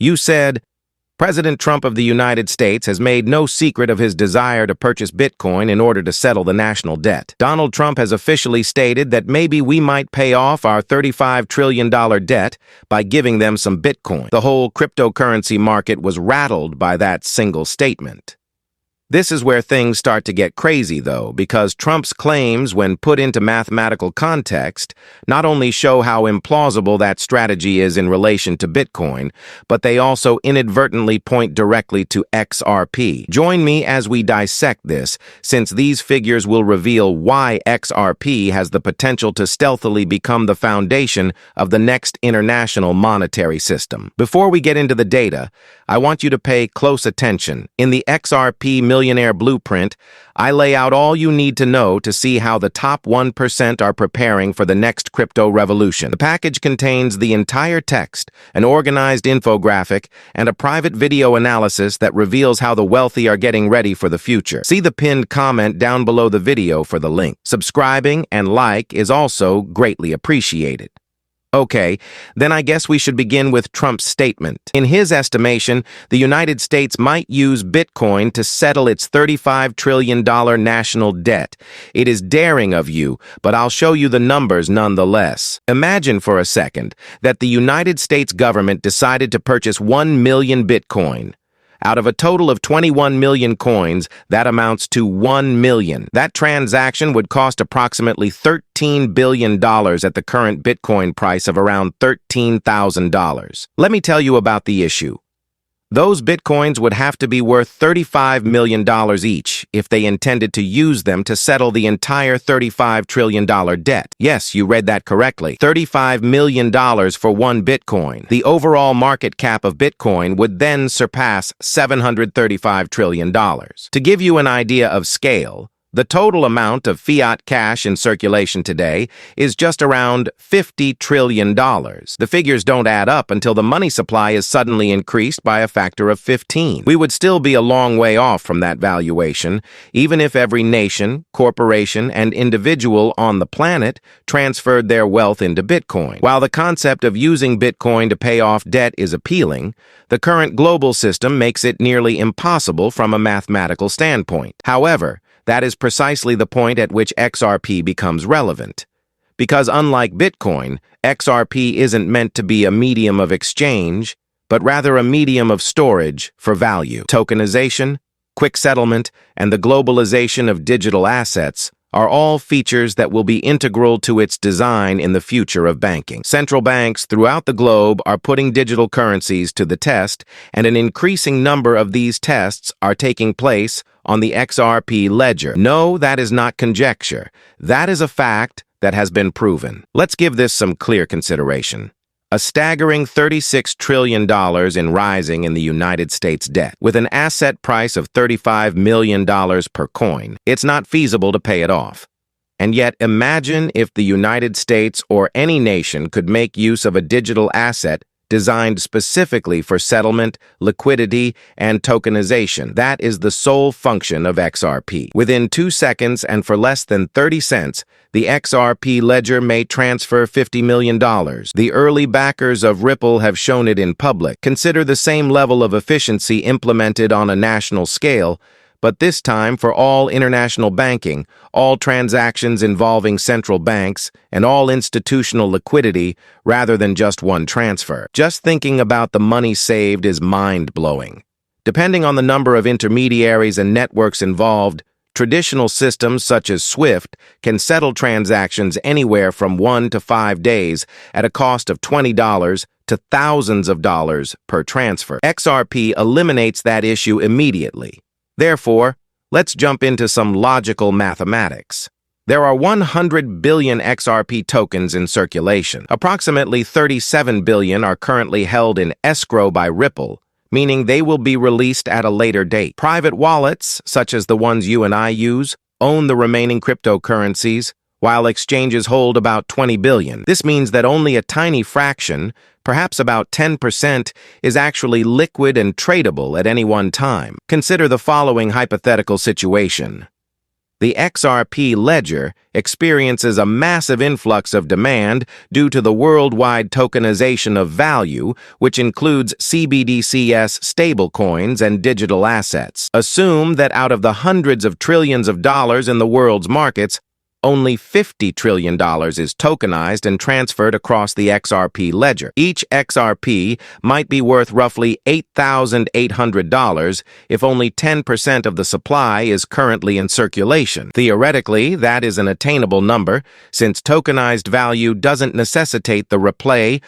You said, President Trump of the United States has made no secret of his desire to purchase Bitcoin in order to settle the national debt. Donald Trump has officially stated that maybe we might pay off our $35 trillion debt by giving them some Bitcoin. The whole cryptocurrency market was rattled by that single statement. This is where things start to get crazy, though, because Trump's claims, when put into mathematical context, not only show how implausible that strategy is in relation to Bitcoin, but they also inadvertently point directly to XRP. Join me as we dissect this, since these figures will reveal why XRP has the potential to stealthily become the foundation of the next international monetary system. Before we get into the data, I want you to pay close attention. In the XRP Millionaire Blueprint, I lay out all you need to know to see how the top 1% are preparing for the next crypto revolution. The package contains the entire text, an organized infographic, and a private video analysis that reveals how the wealthy are getting ready for the future. See the pinned comment down below the video for the link. Subscribing and like is also greatly appreciated. Okay, then I guess we should begin with Trump's statement. In his estimation, the United States might use Bitcoin to settle its $35 trillion national debt. It is daring of you, but I'll show you the numbers nonetheless. Imagine for a second that the United States government decided to purchase 1 million Bitcoin. Out of a total of 21 million coins, that amounts to 1 million. That transaction would cost approximately $13 billion at the current Bitcoin price of around $13,000. Let me tell you about the issue. Those Bitcoins would have to be worth $35 million each if they intended to use them to settle the entire $35 trillion debt. Yes, you read that correctly. $35 million for one Bitcoin. The overall market cap of Bitcoin would then surpass $735 trillion. To give you an idea of scale, the total amount of fiat cash in circulation today is just around $50 trillion. The figures don't add up until the money supply is suddenly increased by a factor of 15. We would still be a long way off from that valuation, even if every nation, corporation, and individual on the planet transferred their wealth into Bitcoin. While the concept of using Bitcoin to pay off debt is appealing, the current global system makes it nearly impossible from a mathematical standpoint. However, that is precisely the point at which XRP becomes relevant. Because unlike Bitcoin, XRP isn't meant to be a medium of exchange, but rather a medium of storage for value. Tokenization, quick settlement, and the globalization of digital assets are all features that will be integral to its design in the future of banking. Central banks throughout the globe are putting digital currencies to the test, and an increasing number of these tests are taking place on the XRP ledger. No, that is not conjecture. That is a fact that has been proven. Let's give this some clear consideration. A staggering $36 trillion in rising in the United States debt. With an asset price of $35 million per coin, it's not feasible to pay it off. And yet, imagine if the United States or any nation could make use of a digital asset designed specifically for settlement, liquidity, and tokenization. That is the sole function of XRP. Within 2 seconds and for less than 30 cents, the XRP ledger may transfer $50 million. The early backers of Ripple have shown it in public. Consider the same level of efficiency implemented on a national scale, but this time for all international banking, all transactions involving central banks, and all institutional liquidity rather than just one transfer. Just thinking about the money saved is mind-blowing. Depending on the number of intermediaries and networks involved, traditional systems such as SWIFT can settle transactions anywhere from 1 to 5 days at a cost of $20 to thousands of dollars per transfer. XRP eliminates that issue immediately. Therefore, let's jump into some logical mathematics. There are 100 billion XRP tokens in circulation. Approximately 37 billion are currently held in escrow by Ripple, meaning they will be released at a later date. Private wallets, such as the ones you and I use, own the remaining cryptocurrencies, while exchanges hold about 20 billion. This means that only a tiny fraction, perhaps about 10%, is actually liquid and tradable at any one time. Consider the following hypothetical situation. The XRP ledger experiences a massive influx of demand due to the worldwide tokenization of value, which includes CBDCs, stablecoins, and digital assets. Assume that out of the hundreds of trillions of dollars in the world's markets, only $50 trillion is tokenized and transferred across the XRP ledger. Each XRP might be worth roughly $8,800 if only 10% of the supply is currently in circulation. Theoretically, that is an attainable number, since tokenized value doesn't necessitate the replay